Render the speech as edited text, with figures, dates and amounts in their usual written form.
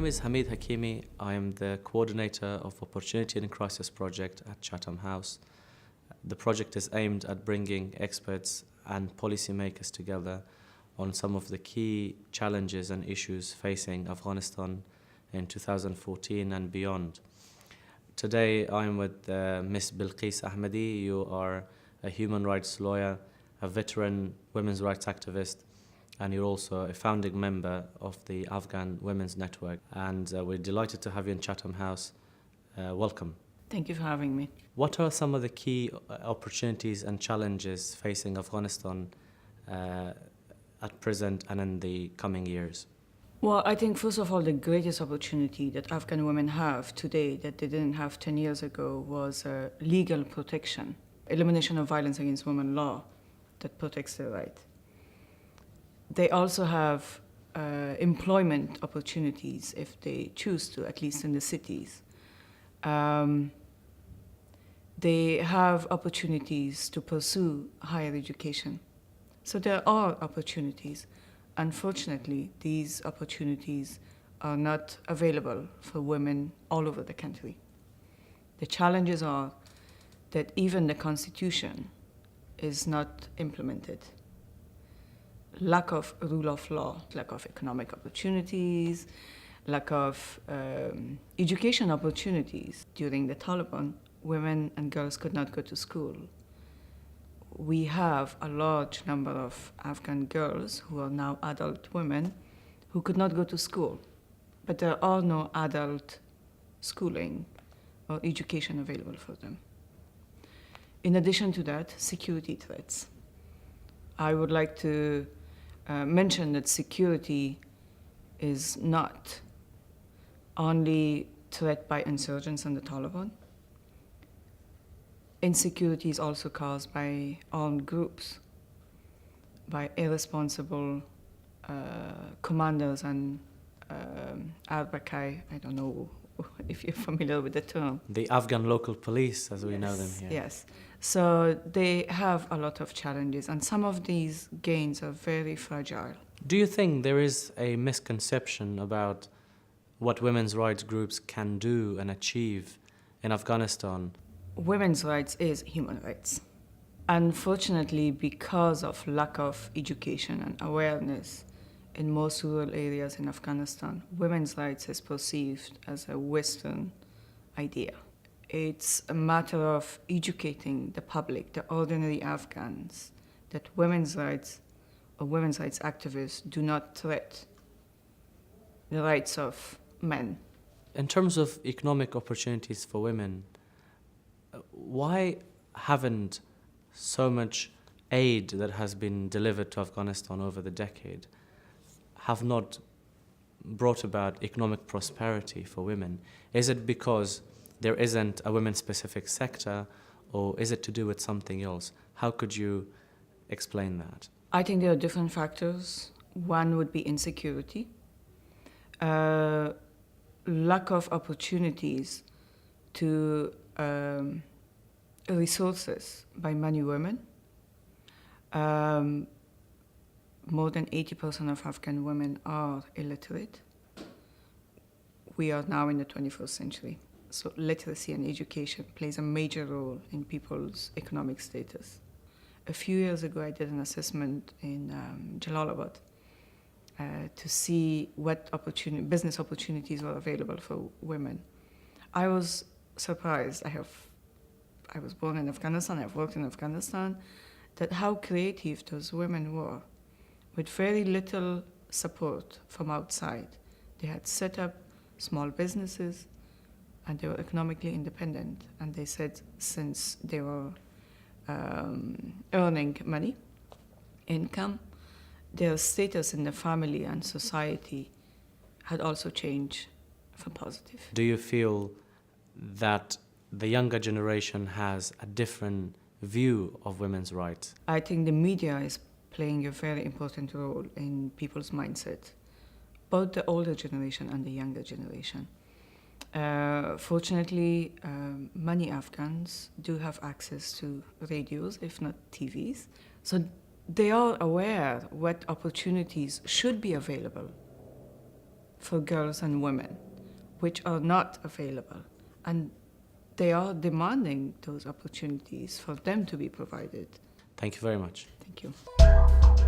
name is Hamid Hakimi. I am the coordinator of Opportunity and Crisis Project at Chatham House. The project is aimed at bringing experts and policymakers together on some of the key challenges and issues facing Afghanistan in 2014 and beyond. Today I am with Ms. Belquis Ahmadi. You are a human rights lawyer, a veteran women's rights activist, and you're also a founding member of the Afghan Women's Network. And we're delighted to have you in Chatham House. Welcome. Thank you for having me. What are some of the key opportunities and challenges facing Afghanistan at present and in the coming years? Well, I think first of all, the greatest opportunity that Afghan women have today that they didn't have 10 years ago was legal protection, elimination of violence against women law that protects their right. They also have employment opportunities if they choose to, at least in the cities. They have opportunities to pursue higher education. So there are opportunities. Unfortunately, these opportunities are not available for women all over the country. The challenges are that even the Constitution is not implemented. Lack of rule of law, lack of economic opportunities, lack of education opportunities. During the Taliban, women and girls could not go to school. We have a large number of Afghan girls who are now adult women who could not go to school, but there are no adult schooling or education available for them. In addition to that, security threats. I would like to mention that security is not only threat by insurgents and the Taliban. Insecurity is also caused by armed groups, by irresponsible commanders and Al-Bakai. I don't know if you're familiar with the term. The Afghan local police, as we know them here. Yes. So they have a lot of challenges, and some of these gains are very fragile. Do you think there is a misconception about what women's rights groups can do and achieve in Afghanistan? Women's rights is human rights. Unfortunately, because of lack of education and awareness in most rural areas in Afghanistan, women's rights is perceived as a Western idea. It's a matter of educating the public, the ordinary Afghans, that women's rights or women's rights activists do not threat the rights of men. In terms of economic opportunities for women, why haven't so much aid that has been delivered to Afghanistan over the decade have not brought about economic prosperity for women? Is it because there isn't a women-specific sector, or is it to do with something else? How could you explain that? I think there are different factors. One would be insecurity, lack of opportunities to resources by many women. More than 80% of Afghan women are illiterate. We are now in the 21st century, so literacy and education plays a major role in people's economic status. A few years ago, I did an assessment in Jalalabad to see what business opportunities were available for women. I was surprised. I was born in Afghanistan, I've worked in Afghanistan, that how creative those women were. With very little support from outside, they had set up small businesses and they were economically independent. And they said since they were earning money, income, their status in the family and society had also changed for positive. Do you feel that the younger generation has a different view of women's rights? I think the media is playing a very important role in people's mindset, both the older generation and the younger generation. Fortunately, many Afghans do have access to radios, if not TVs. So they are aware what opportunities should be available for girls and women, which are not available. And they are demanding those opportunities for them to be provided. Thank you very much. Thank you.